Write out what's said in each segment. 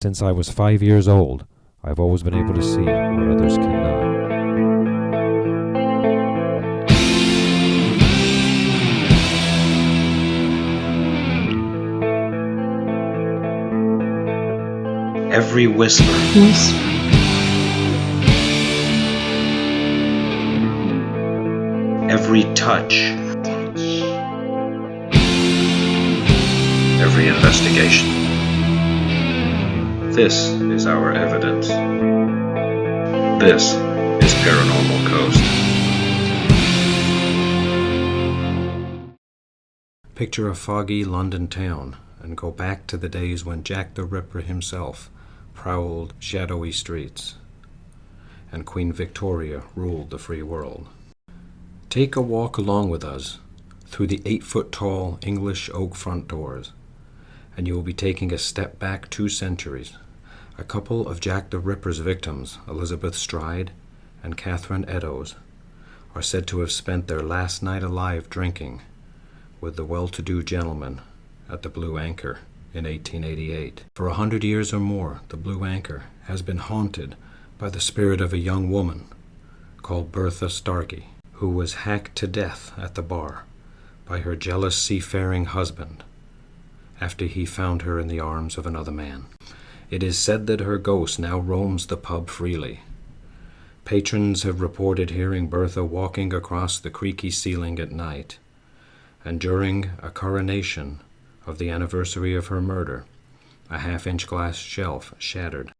Since I was 5 years old, I've always been able to see what others cannot. Every whisper, every touch, every investigation. This is our evidence. This is Paranormal Coast. Picture a foggy London town and go back to the days when Jack the Ripper himself prowled shadowy streets and Queen Victoria ruled the free world. Take a walk along with us through the 8-foot-tall English oak front doors, and you will be taking a step back 2 centuries. A couple of Jack the Ripper's victims, Elizabeth Stride and Catherine Eddowes, are said to have spent their last night alive drinking with the well-to-do gentleman at the Blue Anchor in 1888. For 100 years or more, the Blue Anchor has been haunted by the spirit of a young woman called Bertha Starkey, who was hacked to death at the bar by her jealous seafaring husband after he found her in the arms of another man. It is said that her ghost now roams the pub freely. Patrons have reported hearing Bertha walking across the creaky ceiling at night, and during a coronation of the anniversary of her murder, a half-inch glass shelf shattered.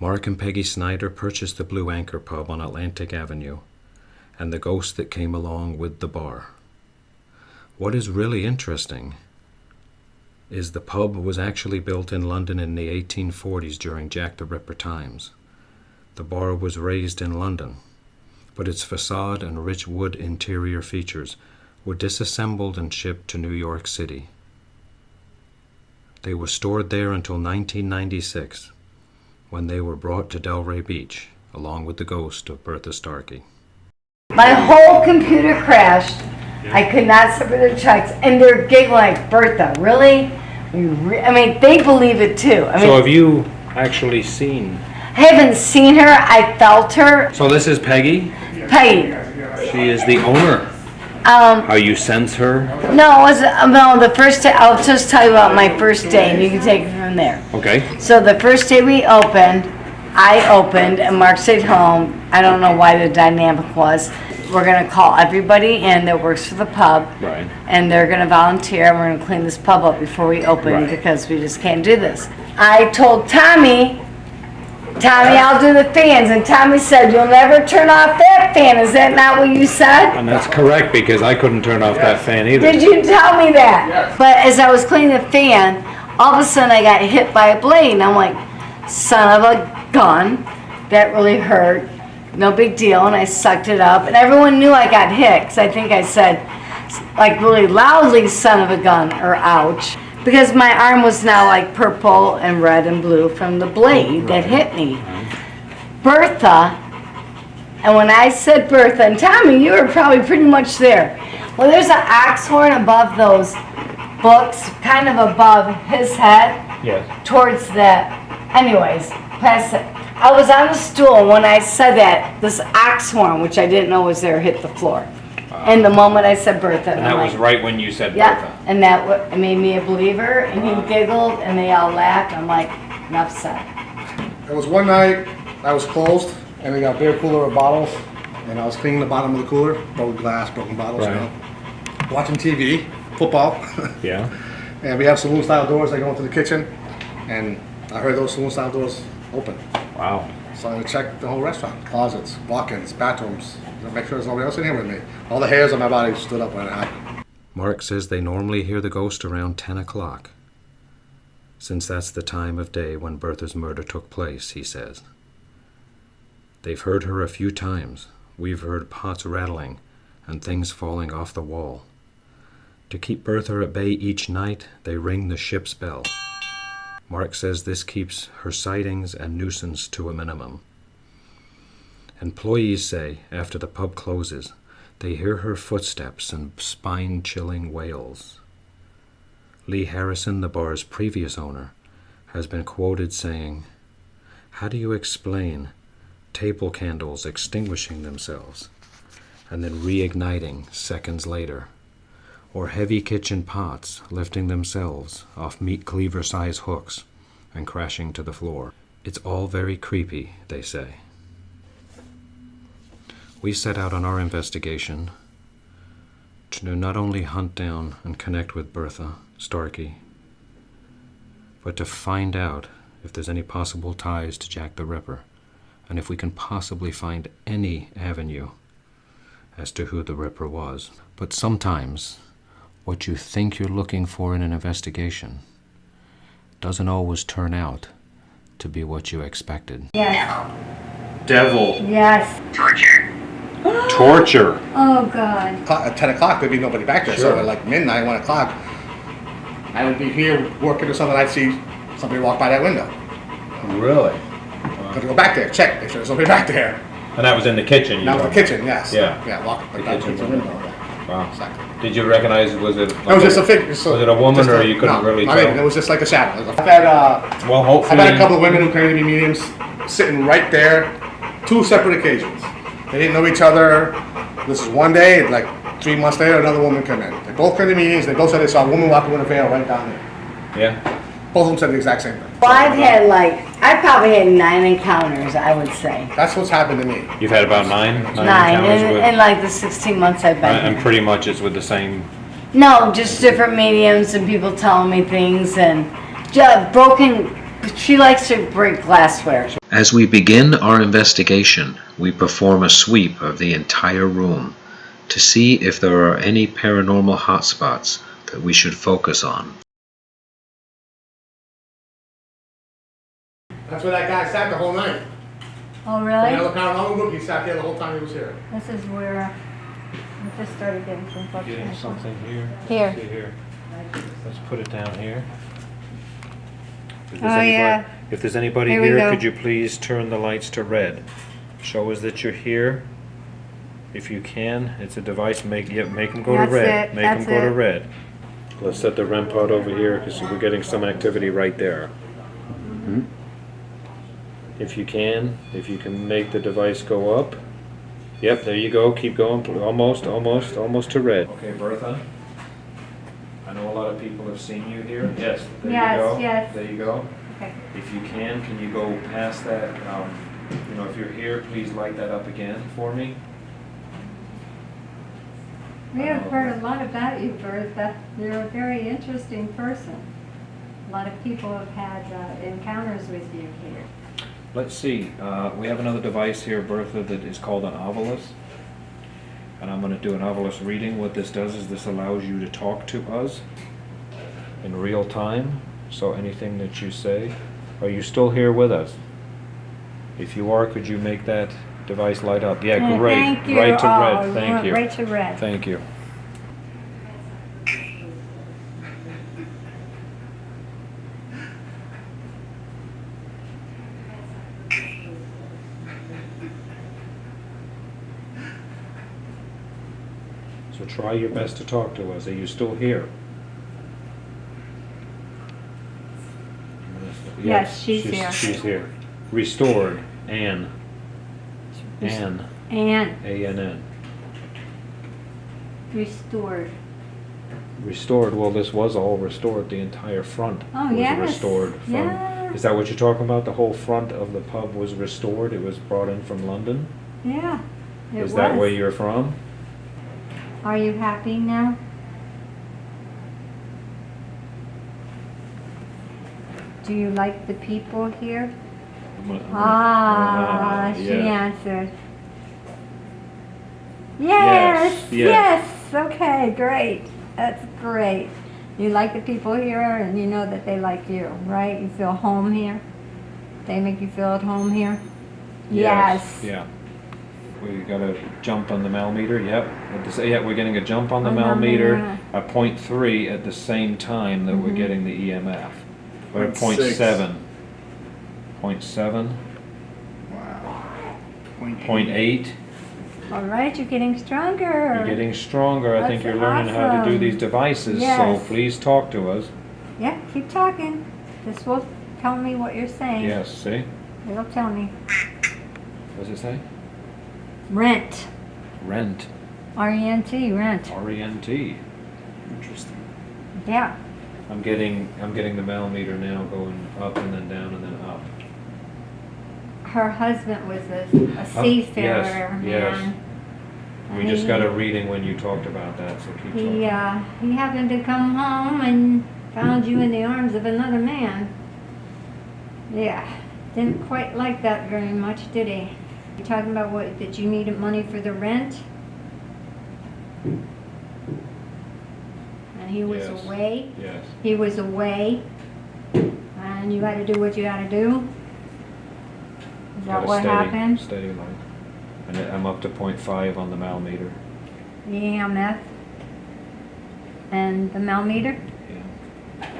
Mark and Peggy Snyder purchased the Blue Anchor pub on Atlantic Avenue, and the ghost that came along with the bar. What is really interesting is the pub was actually built in London in the 1840s during Jack the Ripper times. The bar was raised in London, but its facade and rich wood interior features were disassembled and shipped to New York City. They were stored there until 1996, when they were brought to Delray Beach, along with the ghost of Bertha Starkey. My whole computer crashed. I could not separate the checks, and they're giggling like, Bertha, really? I mean, they believe it too. So have you actually seen? I haven't seen her. I felt her. So this is Peggy? Peggy. She is the owner. How you sense her? No, the first day. I'll just tell you about my first day, and you can take it from there. Okay. So the first day I opened, and Mark stayed home. I don't know why the dynamic was. We're going to call everybody in that works for the pub, right, and they're going to volunteer, and we're going to clean this pub up before we open, right, because we just can't do this. I told Tommy, I'll do the fans, and Tommy said, you'll never turn off that fan. Is that not what you said? And that's correct, because I couldn't turn off that fan either. Did you tell me that? Yes. But as I was cleaning the fan, all of a sudden I got hit by a blade, and I'm like, son of a gun, that really hurt. No big deal, and I sucked it up, and everyone knew I got hit, because I think I said, like, really loudly, son of a gun, or ouch, because my arm was now like purple and red and blue from the blade that hit me. Bertha, and when I said Bertha, and Tommy, you were probably pretty much there. Well, there's an ox horn above those books, kind of above his head, yes, towards the, anyways, past it. I was on the stool, and when I said that, this ox horn, which I didn't know was there, hit the floor. And the moment I said Bertha, and that was right when you said yeah, Bertha. and that made me a believer, and he giggled, and they all laughed. I'm like, enough said. It was one night, I was closed, and we got a beer cooler of bottles, and I was cleaning the bottom of the cooler, broken glass, broken bottles, right, you know, watching TV, football. Yeah. And we have saloon-style doors that go into the kitchen, and I heard those saloon-style doors open. Wow. So I checked the whole restaurant, closets, walk-ins, bathrooms, to make sure there's nobody else in here with me. All the hairs on my body stood up when it happened. Mark says they normally hear the ghost around 10 o'clock, since that's the time of day when Bertha's murder took place, he says. They've heard her a few times. We've heard pots rattling and things falling off the wall. To keep Bertha at bay each night, they ring the ship's bell. Mark says this keeps her sightings and nuisance to a minimum. Employees say after the pub closes, they hear her footsteps and spine-chilling wails. Lee Harrison, the bar's previous owner, has been quoted saying, "How do you explain table candles extinguishing themselves and then reigniting seconds later? Or heavy kitchen pots lifting themselves off meat cleaver-size hooks and crashing to the floor? It's all very creepy," they say. We set out on our investigation to not only hunt down and connect with Bertha Starkey, but to find out if there's any possible ties to Jack the Ripper, and if we can possibly find any avenue as to who the Ripper was. But sometimes what you think you're looking for in an investigation doesn't always turn out to be what you expected. Yes. Devil. Yes. Torture. Oh, God. At 10 o'clock, there'd be nobody back there. Sure. So at like midnight, 1 o'clock, I would be here working or something. I'd see somebody walk by that window. Really? Got to go back there, check, make sure there's nobody back there. And that was in the kitchen? That was the kitchen, yes. Yeah. Yeah, walk The like that kitchen kitchen window. Wow. Exactly. Did you recognize, was it? It was just a figure. So Was it a woman just or you couldn't really not tell? even, it was just like a shadow. I've had, Well, I've hopefully. had a couple of women who claim to be mediums sitting right there, 2 separate occasions. They didn't know each other. This is one day, like 3 months later, another woman came in. They both came to meetings. They both said they saw a woman walking with a veil right down there. Yeah. Both of them said the exact same thing. Well, I probably had 9 encounters, I would say. That's what's happened to me. You've had about nine 9 encounters with, in like the 16 months I've been and here. pretty much it's with the same. No, just different mediums and people telling me things and broken. She likes to break glassware. As we begin our investigation, we perform a sweep of the entire room to see if there are any paranormal hotspots that we should focus on. That's where that guy sat the whole night. Oh, The really? other paranormal group, he sat here the whole time he was here. This is where I just started getting some Getting fluctuation. something here. Here. See here. Let's put it down here. If Oh, yeah. If there's anybody Here we here, go. could you please turn the lights to red? Show us that you're here. If you can, it's a device. Make them go That's to red. it, Make them that's go to it. red. Let's set the REM pod over here because we're getting some activity right there. If you can make the device go up. Yep, there you go. Keep going. Almost to red. Okay, Bertha. I know a lot of people have seen you here. Yes, there Yes, you go. yes. There you go. Okay. If you can you go past that? If you're here, please light that up again for me. We have heard a lot about you, Bertha. You're a very interesting person. A lot of people have had encounters with you here. Let's see. We have another device here, Bertha, that is called an ovilus. And I'm going to do an ovilus reading. What this does is this allows you to talk to us in real time. So anything that you say. Are you still here with us? If you are, could you make that device light up? Yeah, great. Thank you. Right to Oh, red. Thank you. Right to red. Thank you. So try your best to talk to us. Are you still here? Yes, she's here. She's here. Restored. Ann. Ann. And A-N-N. restored. Restored. Well, this was all restored. The entire front Oh, was yes. restored. From, Yeah. Is that what you're talking about? The whole front of the pub was restored. It was brought in from London. Yeah. It Is that was. where you're from? Are you happy now? Do you like the people here? Ah, she yeah. answered. Yes, Yes, yeah. yes. Okay, great. That's great. You like the people here and you know that they like you, right? You feel home here? They make you feel at home here? Yes. Yeah. We got a jump on the millimeter. Yep. Yeah, we're getting a jump on the On the millimeter millimeter. at 0.3 at the same time that we're getting the EMF. We're at 0.6. 0.7. 0.7. Wow. 0.8. All right, you're getting stronger. You're getting stronger. I think That's you're learning how to do awesome. these devices. Yes. So please talk to us. Yeah, keep talking. This will tell me what you're saying. Yes, see? It'll tell me. What does it say? Rent. Rent. R-E-N-T, rent. R-E-N-T. Interesting. Yeah. I'm getting the millimeter now going up and then down and then up. Her husband was a seafarer, yes. man. We And just he- got a reading when you talked about that, so keep talking. He happened to come home and found you in the arms of another man. Yeah, didn't quite like that very much, did he? You talking about what, that you needed money for the rent? And he was Yes. away? Yes. He was away, and you gotta do what you gotta do? Is that Got a what happened? Steady light. And I'm up to 0.5 on the millimeter. The EMF? And the millimeter? Yeah.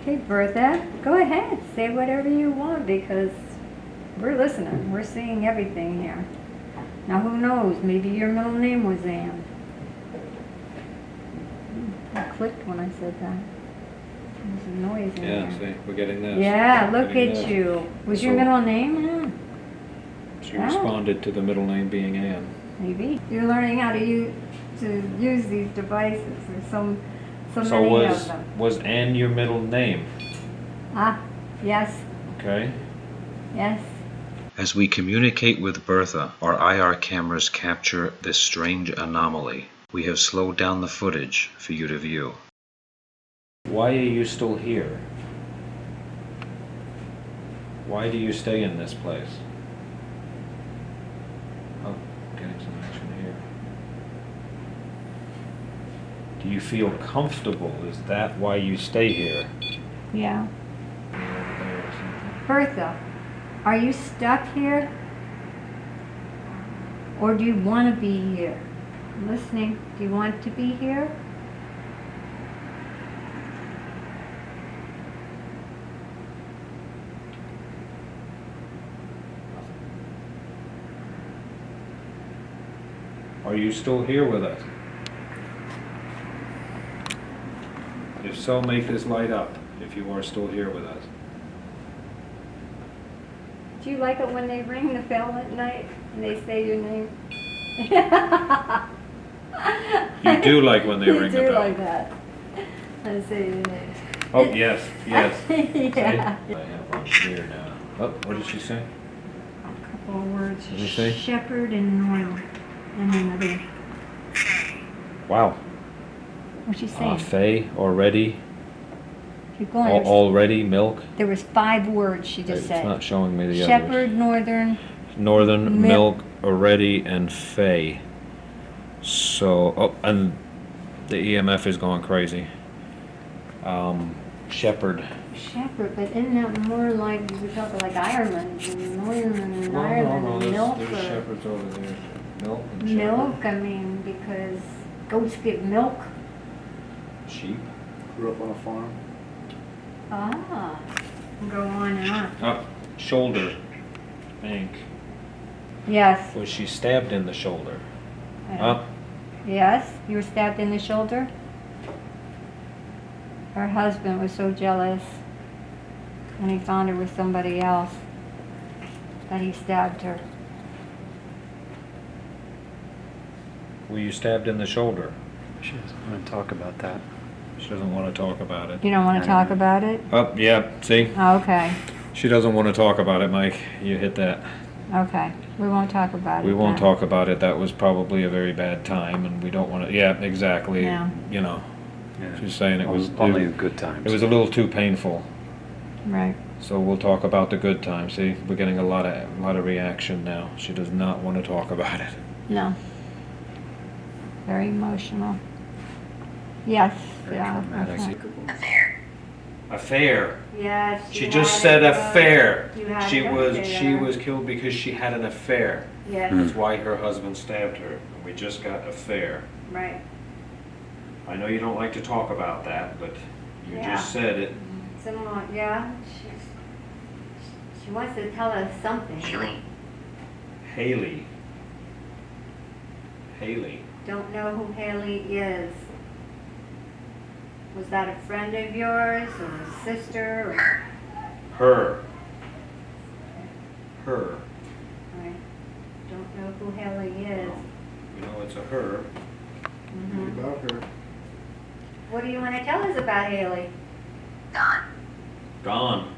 Okay, Bertha, go ahead, say whatever you want, because we're listening, we're seeing everything here. Now, who knows, maybe your middle name was Ann. It clicked when I said that. There's a noise in Yeah, there. see, we're getting this. Yeah, look Getting at this. you. Was your So- middle name Ann? She Yeah. responded to the middle name being Ann. Maybe. You're learning how to use these devices. There's so So many of them. was Ann your middle name? Ah, yes, Okay. yes. As we communicate with Bertha, our IR cameras capture this strange anomaly. We have slowed down the footage for you to view. Why are you still here? Why do you stay in this place? Oh, getting some action here. Do you feel comfortable? Is that why you stay here? Yeah. Over there or something? Bertha, are you stuck here? Or do you want to be here? I'm listening. Do you want to be here? Are you still here with us? If so, make this light up if you are still here with us. Do you like it when they ring the bell at night and they say your name? You do like when they ring the You do bell. like that. And say your name. Oh, yes, yes. Yeah. See? I have one here now. Oh, what did she say? A couple of words. What did he say? Shepherd and Noel. And another. Wow. What's she saying? Faye, already, Keep going. There's- already, milk. There was 5 words she just It's said. not showing me the others. Shepherd, northern. Northern, Milk. milk, already, and Faye. So, oh, and the EMF is going crazy. Shepherd. Shepherd, but isn't that more like, we talk like Ireland, and northern and Ireland, and milk, there's or shepherds over there. Milk and shepherd. milk, I mean, because goats get milk. Sheep. Grew up on a farm. Ah, go on and on. Oh, shoulder. Think. Yes. Was she stabbed in the shoulder? Uh, Yes, you were stabbed in the shoulder? Her husband was so jealous when he found her with somebody else that he stabbed her. Were you stabbed in the shoulder? She doesn't want to talk about that. She doesn't want to talk about it. You don't want to talk about it? Oh, yeah, see? Okay, She doesn't want to talk about it, Mike. You hit that. okay. We won't talk about it. We won't then. talk about it. That was probably a very bad time, and we don't want to. Yeah, exactly. Yeah. You know, Yeah. she's saying it was only the good times. It was a little too painful. Right. So we'll talk about the good times. See, we're getting a lot of reaction now. She does not want to talk about it. No. Very emotional. Yes. Very Yeah. traumatic. okay. Affair. Yes. She just said affair. You had She an was affair. killed because she had an affair. Yes. That's why her husband stabbed her. And we just got affair. Right. I know you don't like to talk about that, but you Yeah. just said it. Someone, yeah. She wants to tell us something. Haley. Haley. Don't know who Haley is. Was that a friend of yours or a sister? Or... Her. Her. I don't know who Haley is. You know it's a her. Mhm. About her. What do you want to tell us about Haley? Gone.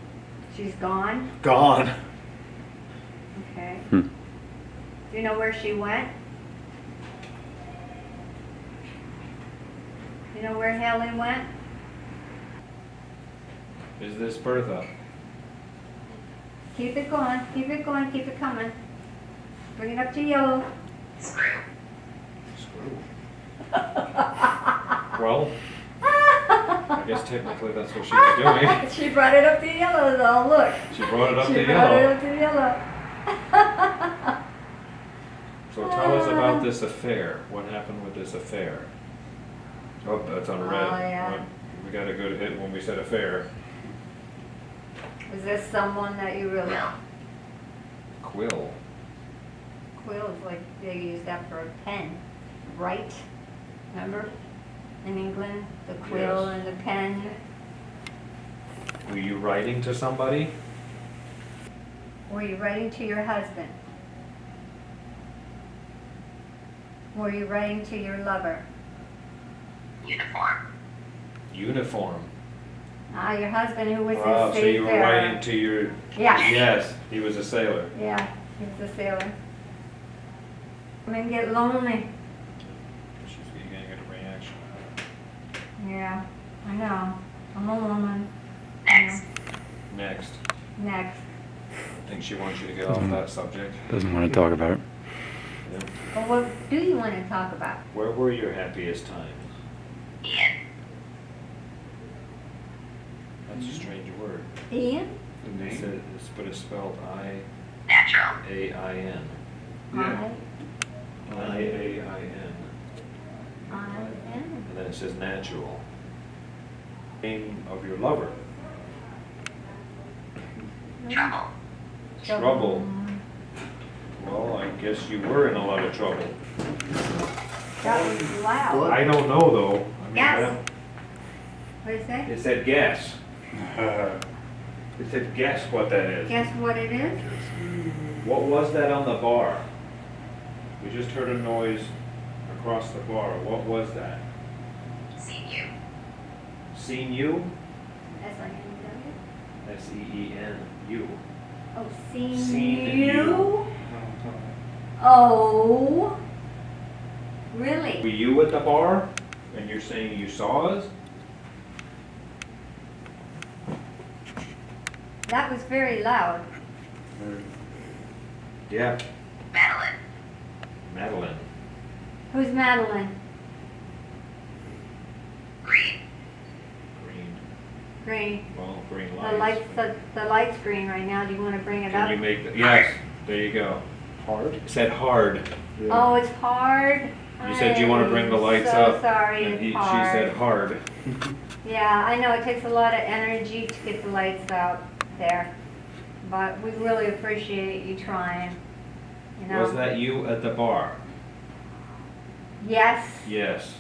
She's gone? Gone. Okay. Hmm. Do you know where she went? You know where Haley went? Is this Bertha? Keep it going, keep it going, keep it coming. Bring it up to yellow. Well, I guess technically that's what she was doing. She brought it up to yellow though, look. She brought it up She to brought it yellow. up to yellow. So tell us about this affair. What happened with this affair? Oh, that's on red. Oh, yeah. We got a good hit when we said affair. Is this someone that you really... Quill. Quill is like, they use that for a pen, right? Remember? In England, the quill Yes. and the pen. Were you writing to somebody? Were you writing to your husband? Were you writing to your lover? Uniform. Ah, your husband who was Oh, a so you were seafarer. writing to your... Yes. Yes, he was a sailor. Yeah, he was a sailor. Men get lonely. She's getting a reaction. Yeah, I know. I'm a woman. Next. Next. Next. I think she wants you to get off that subject. Doesn't want to talk about it. Yeah. Well, what do you want to talk about? Where were your happiest times? That's a strange word. Ian? But it's spelled I-A-I-N. Yeah. I-A-I-N. I-N. And then it says natural. Name of your lover. Trouble. Well, I guess you were in a lot of trouble. That was loud. I don't know though. I mean, Yes. What did it say? It said guess. It said guess what that is. Guess what it is? What was that on the bar? We just heard a noise across the bar. What was that? Seen you? S-I-N-W? S-E-E-N-U. Oh, seen Seen you? Oh. Were Really? you at the bar? And you're saying you saw us? That was very loud. Yeah. Madeline. Who's Madeline? Green. Green. Well, green The lights. the light's green right now. Do you want to bring it Can up? you make the, yes, there you go. Hard? It said hard. Oh, it's hard. You said you want to bring the lights so up. Sorry, And it's she hard. said hard. Yeah, I know it takes a lot of energy to get the lights out there, but we really appreciate you trying. You know. Was that you at the bar? Yes, Yes.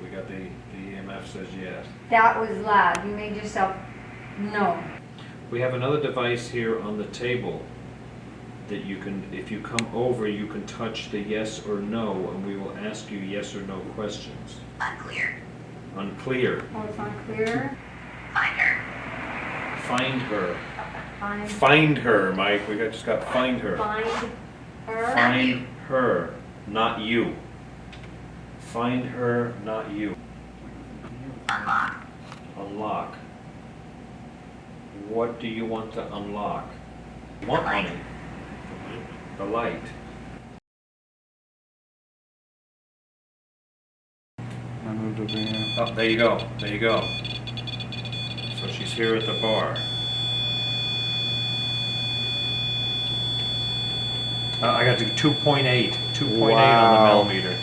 We got the EMF says yes. that was loud. You made yourself known. We have another device here on the table that you can, if you come over, you can touch the yes or no, and we will ask you yes or no questions. Unclear. Oh, it's unclear. Find her. Find Find her, Mike. We just got find her. her. Find her, not you. Find her, not you. Unlock. What do you want to unlock? Want money. The light. I moved over here. Oh, there you go. There you go. So she's here at the bar. I got to 2.8. 2.8 on Wow. the millimeter.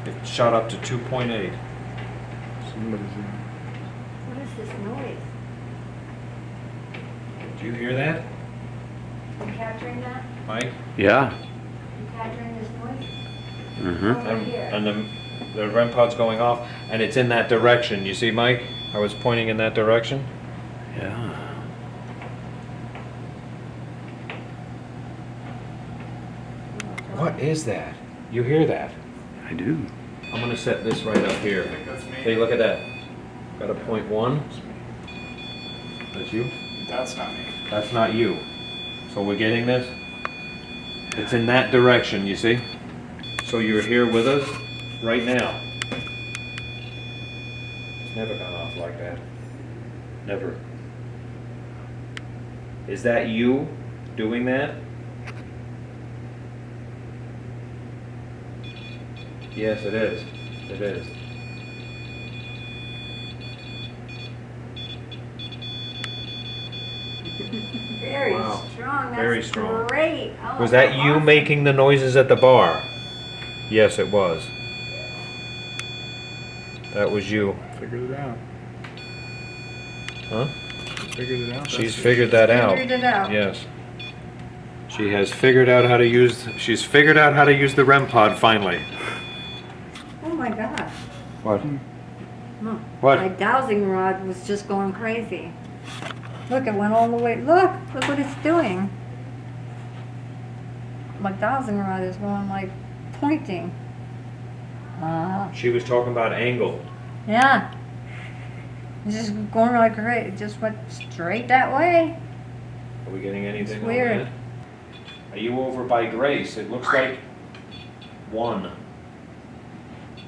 It shot up to 2.8. Somebody's here. What is this noise? Do you hear that, You capturing that? Mike? Yeah. You capturing this noise? Mm-hmm. Over here. And The REM pod's going off, and it's in that direction. You see, Mike? I was pointing in that direction. Yeah. What is that? You hear that? I do. I'm gonna set this right up here. Hey, look at that. Got a 0.1. That's you? That's not me. That's not you. So we're getting this? It's in that direction, you see? So you're here with us right now. It's never gone off like that. Never. Is that you doing that? Yes, it is. It is. Very Wow. strong. That's Very strong. great. Oh, Was that you awesome. making the noises at the bar? Yes, it was. That was you. Figured it out. Huh? Figured it out. She's figured that out. Figured it out. Yes. She has figured out how to use. She's figured out how to use the REM pod finally. Oh my God. What? My What? dowsing rod was just going crazy. Look, it went all the way. Look what it's doing. My dowsing rod is going like pointing. She was talking about angle. Yeah. It's just going like great. It just went straight that way. Are we getting anything It's on weird. that? Are you over by Grace? It looks like 1.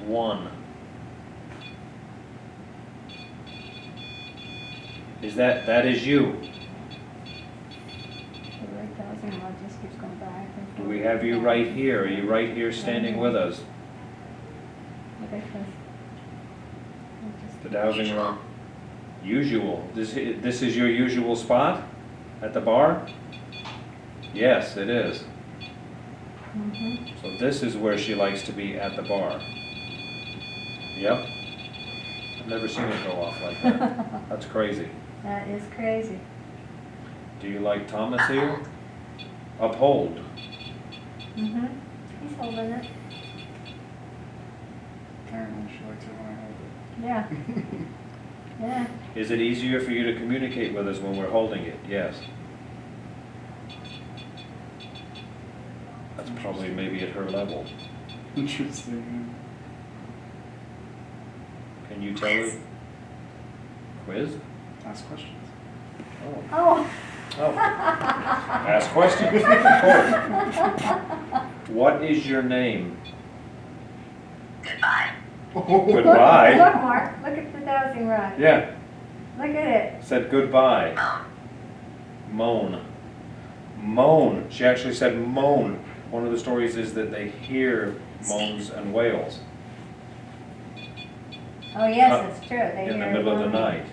1. Is that is you? The dowsing rod just keeps going back and Do forth. we have you right here? Are you right here standing with us? Look at this. The dowsing rod. Usual. This is your usual spot at the bar? Yes, it is. Mhm. So this is where she likes to be at the bar. Yep. I've never seen it go off like that. That's crazy. That is crazy. Do you like Thomas here? Uphold. Mhm. He's holding it. Apparently she likes it when I hold it. Yeah. Yeah. Is it easier for you to communicate with us when we're holding it? Yes. That's probably maybe at her level. Interesting. Can you tell her? Quiz? Ask questions. Oh. Oh. Ask questions, of course. What is your name? Goodbye. Goodbye? Look, Mark. Look at the dowsing rod. Yeah, Look at it. said goodbye. Moan. Moan. She actually said moan. One of the stories is that they hear moans and wails Oh, yes, it's true. They in the hear middle of the moaning. night.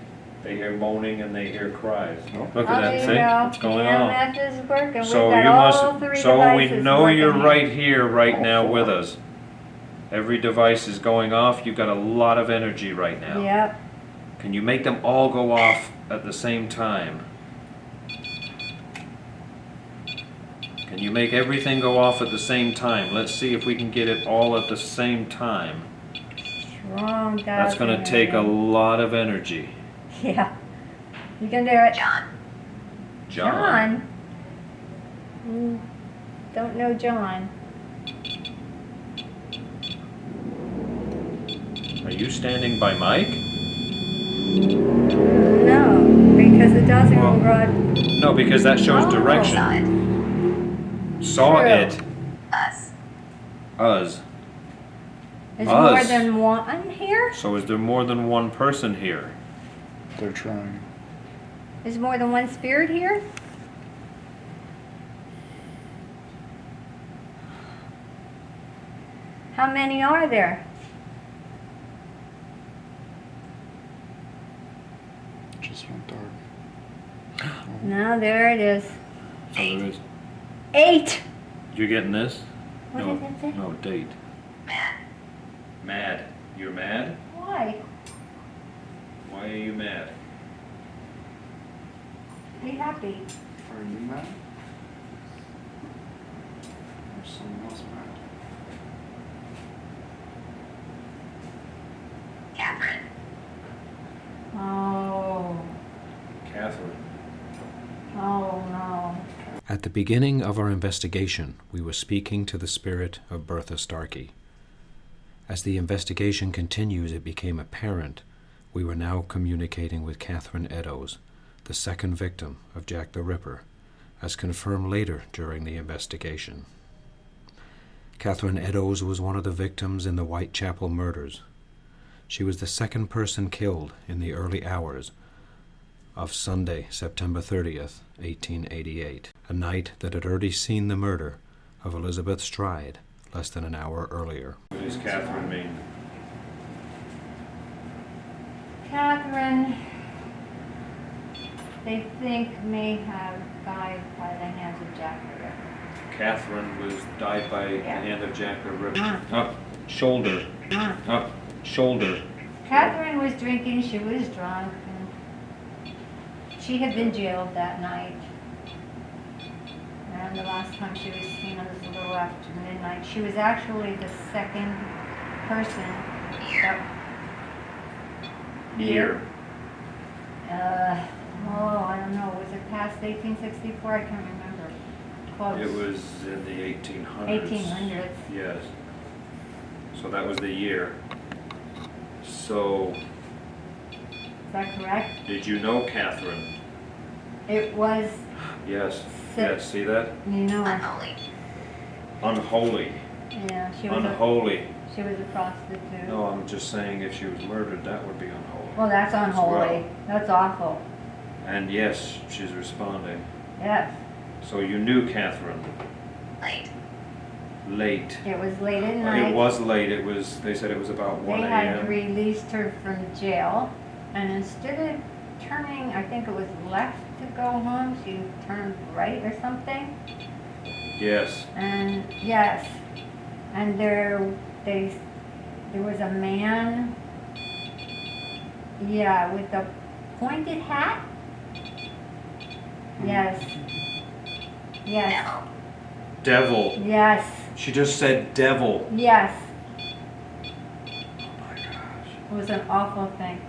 They hear moaning and they hear cries. Look Oh, at that, there you see? go. What's going EMF on? is working. So We've you got all must, 3 so we devices know working you're here. right here, right now with us. Every device is going off. You've got a lot of energy right now. Yep. Can you make them all go off at the same time? Can you make everything go off at the same time? Let's see if we can get it all at the same time. Strong dowsing. That's going to take a lot of energy. Yeah. You can do it. John. John? Don't know John. Are you standing by Mike? No, because the dowsing Well, rod. No, because that shows Oh. direction. Saw True. it. Us. Is more Us. than one here? So is there more than one person here? They're trying. Is more than one spirit here? How many are there? Just went dark. No, there it is. So there is. 8. You getting this? What no, did it say? no, date. Mad. You're mad? Why? Why are you mad? Be happy. Are you mad? Or someone else mad? Oh, no. At the beginning of our investigation, we were speaking to the spirit of Bertha Starkey. As the investigation continues, it became apparent we were now communicating with Catherine Eddowes, the second victim of Jack the Ripper, as confirmed later during the investigation. Catherine Eddowes was one of the victims in the Whitechapel murders. She was the second person killed in the early hours of Sunday, September 30th, 1888, a night that had already seen the murder of Elizabeth Stride less than an hour earlier. What does Catherine mean? Catherine, they think may have died by the hands of Jack the Ripper. Catherine was died by the Yeah. hand of Jack the Ripper. Up, shoulder. Up, shoulder. Catherine was drinking, she was drunk, and she had been jailed that night. And the last time she was seen was a little after midnight. She was actually the second person that... Year. I don't know, was it past 1864? I can't remember. Close. It was in the 1800s. 1800s. Yes. So that was the year. So, Is that correct? did you know Catherine? It was, Yes. Si- Yes, see that? you know, Unholy. yeah, she Unholy. was a prostitute. No, I'm just saying if she was murdered, that would be unholy. Well, that's unholy. well. That's awful. And yes, she's responding. Yes. So you knew Catherine. Late. It was late at night. It was late. It was. They said it was about 1 They had a.m. released her from jail, and instead of turning, I think it was left to go home, she turned right or something. Yes. And yes, and there was a man, yeah, with a pointed hat. Yes. Yes. Devil. Yes. She just said devil. Yes. Oh my gosh. It was an awful thing.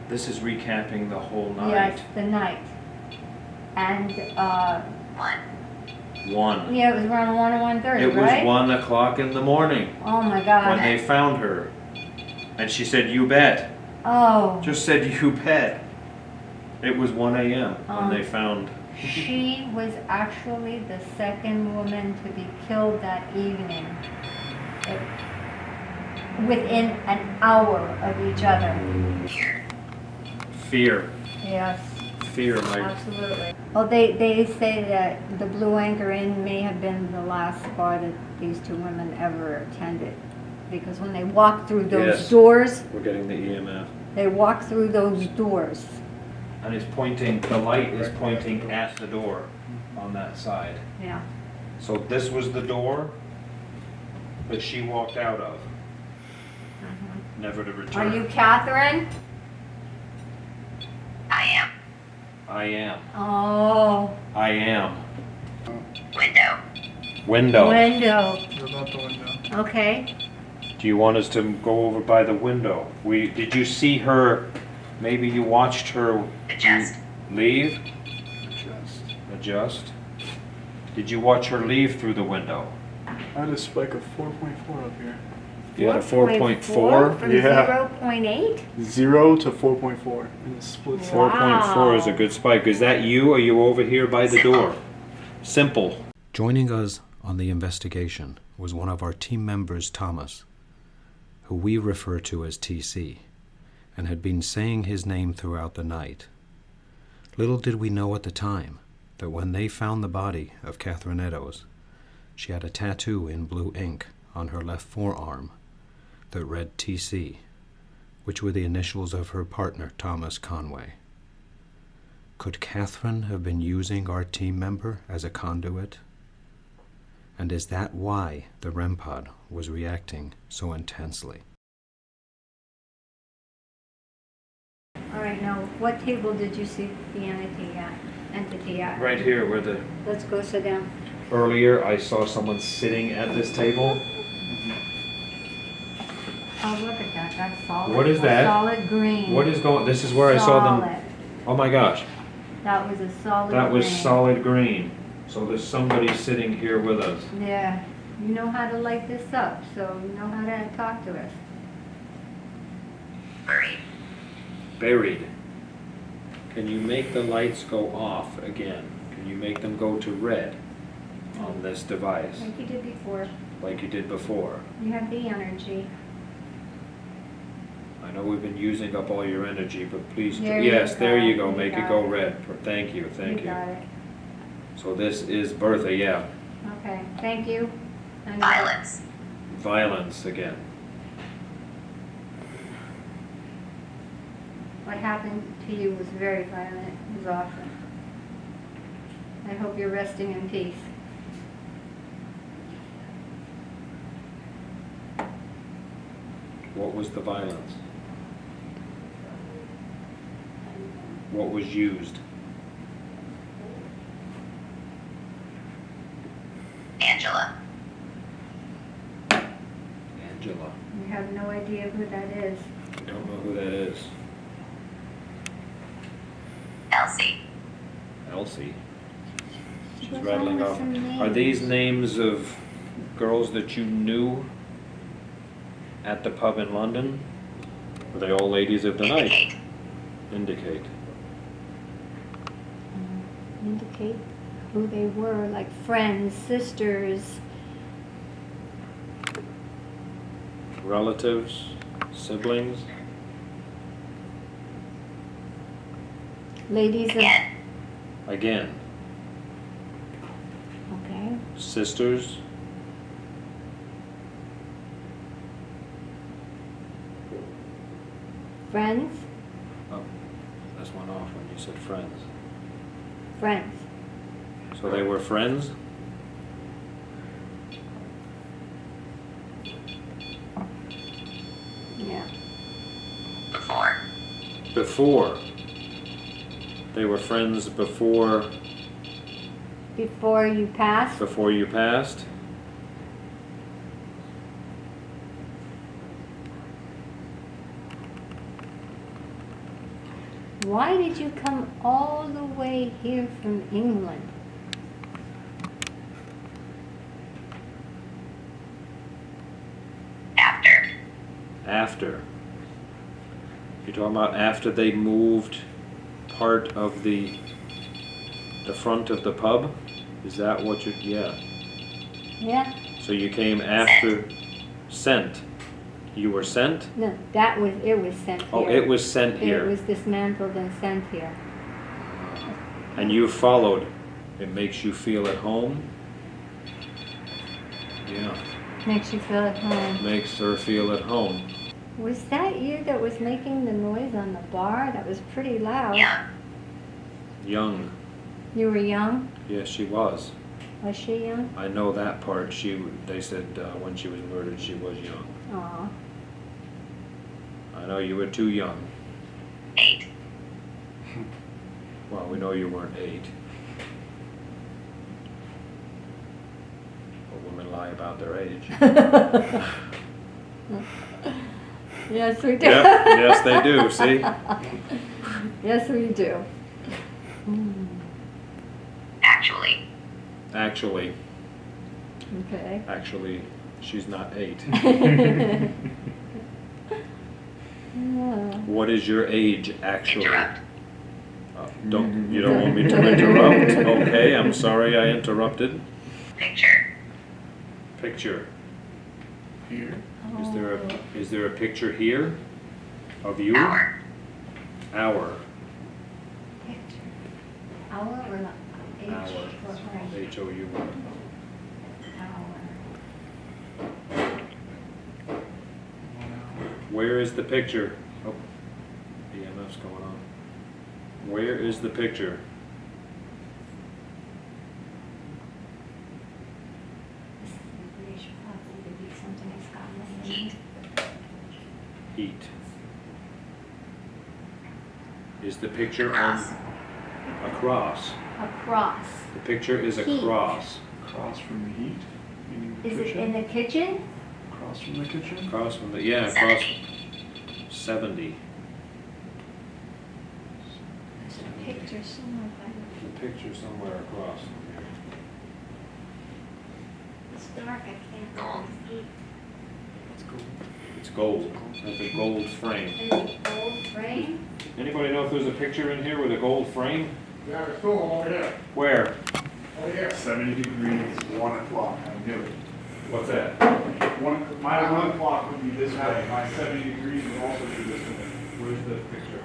This is recapping the whole night. Yes, the night. And One. yeah, it was around 1 or 1:30, It was right? 1 o'clock in the morning Oh my God. when they found her. And she said, "You bet." Oh. Just said, "You bet." It was 1 a.m. when they found. She was actually the second woman to be killed that evening. Within an hour of each other. Fear. Yes, Fear, my. absolutely. Well, they say that the Blue Anchor Inn may have been the last spa that these two women ever attended. Because when they walked through those Yes. doors, We're getting the EMF. they walked through those doors. And it's pointing, the light is pointing at the door on that side. Yeah. So this was the door that she walked out of. Never to Are return. you Catherine? I am. Oh, I am. Window. Window. window. What about the window? Okay. Do you want us to go over by the window? Did you see her? Maybe you watched her leave? Adjust. Did you watch her leave through the window? I had a spike of 4.4 up here. You had a 4.4 4.4? from Yeah. 0.8? 0 to 4.4 in a split second. 4.4 is a Wow. good spike. Is that you or are you over here by the door? Simple. Joining us on the investigation was one of our team members, Thomas, who we refer to as TC, and had been saying his name throughout the night. Little did we know at the time that when they found the body of Catherine Eddowes, she had a tattoo in blue ink on her left forearm that read TC, which were the initials of her partner, Thomas Conway. Could Catherine have been using our team member as a conduit? And is that why the REM pod was reacting so intensely? All right, now, what table did you see the entity at? Right here where the Let's go sit down. earlier I saw someone sitting at this table. Oh, look at that, that's solid. What is that? Solid green. What is going? This is where I saw them. Solid. Oh my gosh. That was a solid That was green. solid green. So there's somebody sitting here with us. Yeah, you know how to light this up, so you know how to talk to us. Buried. Can you make the lights go off again? Can you make them go to red on this device Like you did before. like you did before? You have the energy. I know we've been using up all your energy, but please, There you yes, there go. you go, You make it got go it. red. Thank you, thank you. got it. So this is Bertha, yeah. Okay, thank you. And Violence again. what happened to you was very violent. It was awful. I hope you're resting in peace. What was the violence? What was used? Angela. Angela. You have no idea who that is. I don't know who that is. Elsie. Elsie. She She's goes rattling on with off. some Are these names. names of girls that you knew at the pub in London? Were they all ladies of the night? Indicate. Indicate. Indicate who they were, like friends, sisters. Relatives? Siblings? Ladies of... Again. Again. Okay. Sisters? Friends? Oh, this went off when you said friends. Friends. So they were friends? Yeah. Before. Before. They were friends before Before you passed? you passed? Why did you come all the way here from England? After. After. You're talking about after they moved part of the front of the pub? Is that what you, yeah. Yeah? So you came after, sent. You were sent? No, it was sent here. Oh, it was sent It here. was dismantled and sent here. And you followed. It makes you feel at home? Yeah, Makes you feel at home. makes her feel at home. Was that you that was making the noise on the bar? That was pretty loud. Young. Young. You were young? Yes, she was. Was she young? I know that part. They said when she was murdered, she was young. Aw. I know you were too young. 8. Well, we know you weren't 8. But women lie about their age. Yes, we do. Yep, yes they do, see? Yes, we do. Actually. Actually, she's not 8. What is your age, actually? Interrupt. You don't want me to interrupt? Okay, I'm sorry I interrupted. Picture. Picture. Here. Is there a picture here of you? Hour. Hour. Picture. Hour or not? H Hour. or I? H-O-U. Hour. Where is the picture? Oh, EMF's going on. Where is the picture? Heat. Heat. Is the picture on a cross? Across. The picture is a Heat. cross. Across from the heat? Meaning the Is it kitchen? in the kitchen? Across from the kitchen? Across from the, yeah, across 70. 70. There's a picture picture somewhere by The picture somewhere across from here. It's dark, I can't really see. It's gold. It's a gold frame. Is it gold frame? Anybody know if there's a picture in here with a gold frame? Yeah, there's two of them over here. Where? Over here. 70 degrees, 1 o'clock. I knew it. What's that? My 1 o'clock would be this way. My 70 degrees would also be this way. Where's the picture?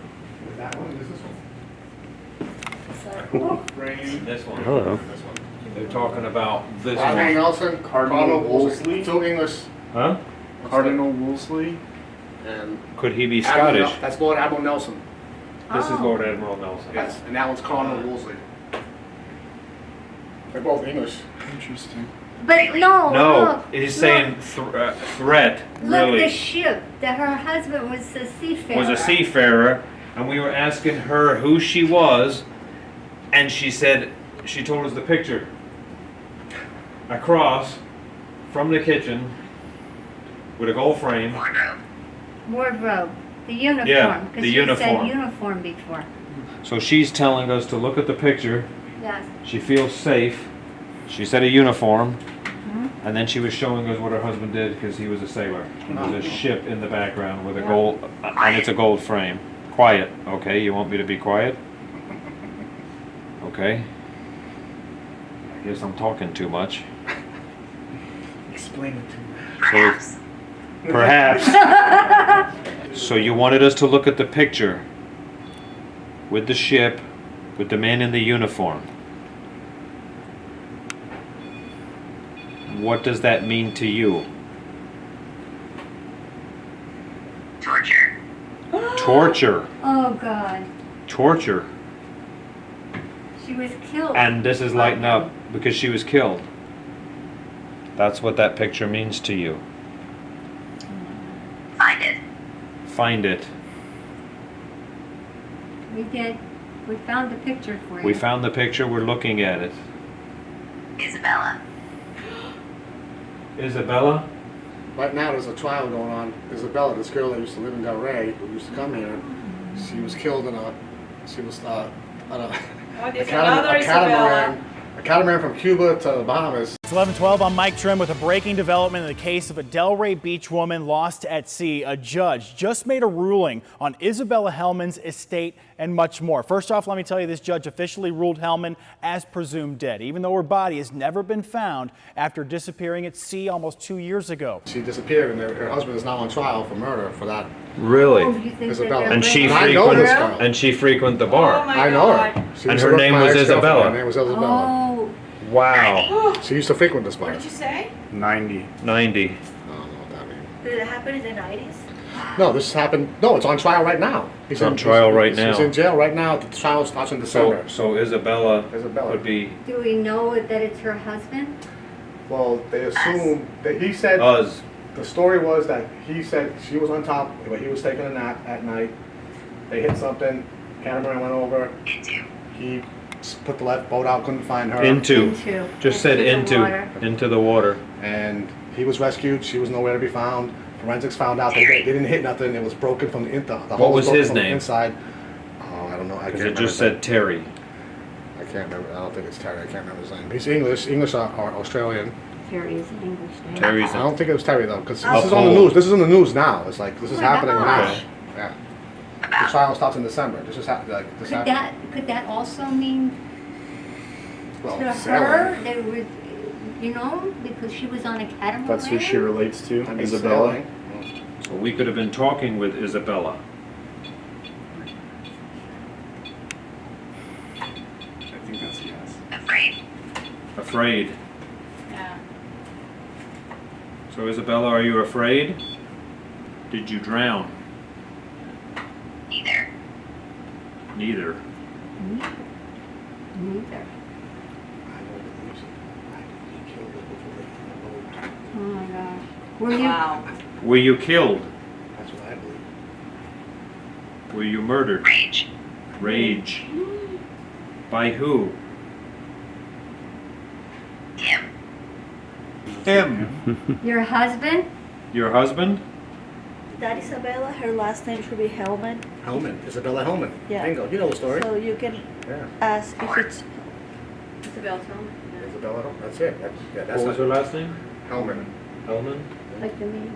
Is that one? Is this one? Frame. This one. Hello. This one. They're talking about this Rodney one. Nelson, Cardinal Wolseley. Two English. Huh? Cardinal Wolseley. And Could he be Admiral, Scottish? that's Lord Admiral Nelson. This is Oh. Lord Admiral Nelson. Yes, and that one's Cardinal Wolseley. They're both English. Interesting. But no, No, look, he's look, saying threat, look, really. the ship, that her husband was a seafarer. Was a seafarer, and we were asking her who she was, and she said, she told us the picture. Across from the kitchen with a gold frame. Wardrobe. Wardrobe, the uniform. Yeah, the 'cause she uniform. said uniform before. So she's telling us to look at the picture. Yes. She feels safe. She said a uniform. Mhm. And then she was showing us what her husband did because he was a sailor. There's a ship in the background with a Yeah. gold, and it's a gold frame. Quiet, okay? You want me to be quiet? Okay. I guess I'm talking too much. Explain it to me. Perhaps. Perhaps. So you wanted us to look at the picture with the ship, with the man in the uniform. What does that mean to you? Torture. Torture. Oh God, Torture. she was killed. And this is lighting up because she was killed. That's what that picture means to you. Find it. Find it. We did. We found the picture for you. We found the picture, we're looking at it. Isabella. Isabella? Right now, there's a trial going on. Isabella, this girl that used to live in Delray, who used to come here, she was killed in a, she was, on a catamaran from Cuba to the Bahamas. It's 11:12. I'm Mike Trim with a breaking development in the case of a Delray Beach woman lost at sea. A judge just made a ruling on Isabella Hellman's estate and much more. First off, let me tell you, this judge officially ruled Hellman as presumed dead, even though her body has never been found after disappearing at sea almost 2 years ago. She disappeared, and her husband is now on trial for murder for that. Really? Oh, you think Isabella. that And she And I know this frequent girl. and she frequent the bar. I know her. She And used to her work name for my was ex-girlfriend. Isabella. Her name was Isabella. Oh, Wow. She used to frequent this bar. What did you say? 90. 90. I don't know what that means. Did it happen in the 90s? No, this happened. No, it's on trial right now. It's on trial right He's now. in jail right now. The trial starts in December. So Isabella Isabella. would be do we know that it's her husband? Well, they assume that he said. us. The story was that he said she was on top, but he was taking a nap at night. They hit something. Catamaran went over. Into. He put the left boat out, couldn't find her. Into. Just said Into the into. water. Into the water. And he was rescued. She was nowhere to be found. Forensics found out they didn't hit nothing. It was broken from the inside. The hole was broken his from the name? Inside. Oh, I don't know. I Because can't it just remember. said Terry. I can't remember. I don't think it's Terry. I can't remember his name. He's English or Australian. Terry is an English name. Terry's I don't think it was Terry though, because Oh. this is on the news. This is in the news now. It's like this is Oh my happening gosh. now. Yeah. The trial starts in December. This is happening. Like this Could that also mean well, to sailing. her? They were, you know, because she was on a catamaran. That's who she relates to, I mean, Isabella. sailing. So we could have been talking with Isabella. I think that's a yes. Afraid. Afraid. Yeah. So Isabella, are you afraid? Did you drown? Neither. Neither. Neither. I know the news. He killed her before they found the boat. Oh my gosh. Were you? Wow. Were you killed? That's what I believe. Were you murdered? Rage. Rage. By who? Him. Him. Your husband? Your husband? That Isabella, her last name should be Hellman. Hellman, Isabella Hellman. Yeah. Bingo. You know the story. So you can Yeah. ask if it's Isabel Hellman. Isabella Hellman. That's it. That's What was her last name? Hellman. Hellman? Like the name.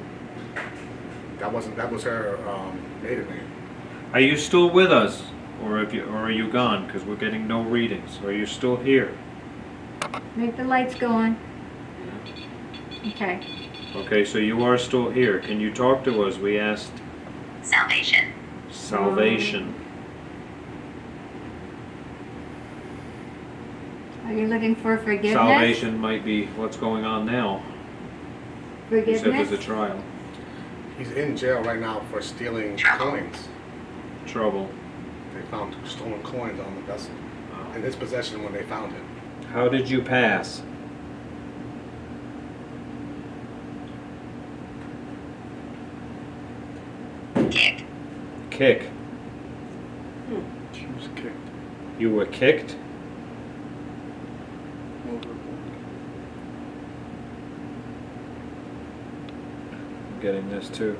That was her maiden name. Are you still with us? Or are you gone? Because we're getting no readings. Or are you still here? Make the lights go on. Okay. Okay, so you are still here. Can you talk to us? We asked Salvation. salvation. Are you looking for forgiveness? Salvation might be what's going on now. You said there's a Forgiveness? trial. He's in jail right now for stealing coins. Trouble. They found stolen coins on the vessel. In his possession when they found it. How did you pass? Kick. Kick. She was kicked You were kicked? overboard. I'm getting this too.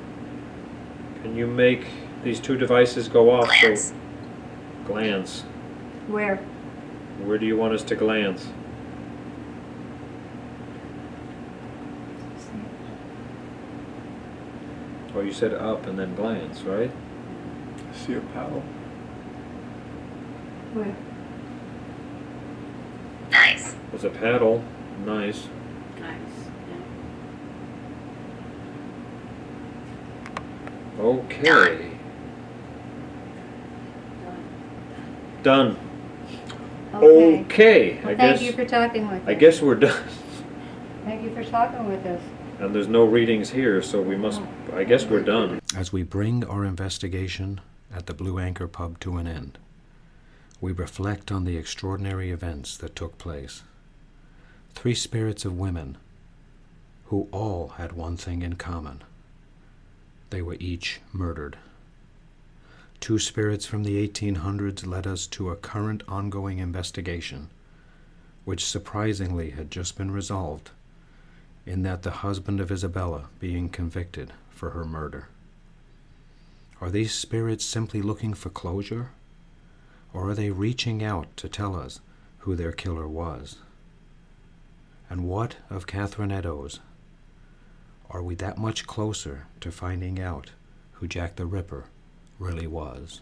Can you make these two devices go off? Glance. Glance. Where? Where do you want us to glance? Oh, you said up and then glance, right? I see a paddle. Where? Nice. There's a paddle. Nice. Nice. Okay. Done. Okay. Okay. Well, thank you for talking with us. I guess we're done. Thank you for talking with us. And there's no readings here, so we must. I guess we're done. As we bring our investigation at the Blue Anchor Pub to an end, we reflect on the extraordinary events that took place. 3 spirits of women who all had one thing in common. They were each murdered. 2 spirits from the 1800s led us to a current ongoing investigation, which surprisingly had just been resolved, in that the husband of Isabella being convicted for her murder. Are these spirits simply looking for closure? Or are they reaching out to tell us who their killer was? And what of Catherine Eddowes? Are we that much closer to finding out who Jack the Ripper really was?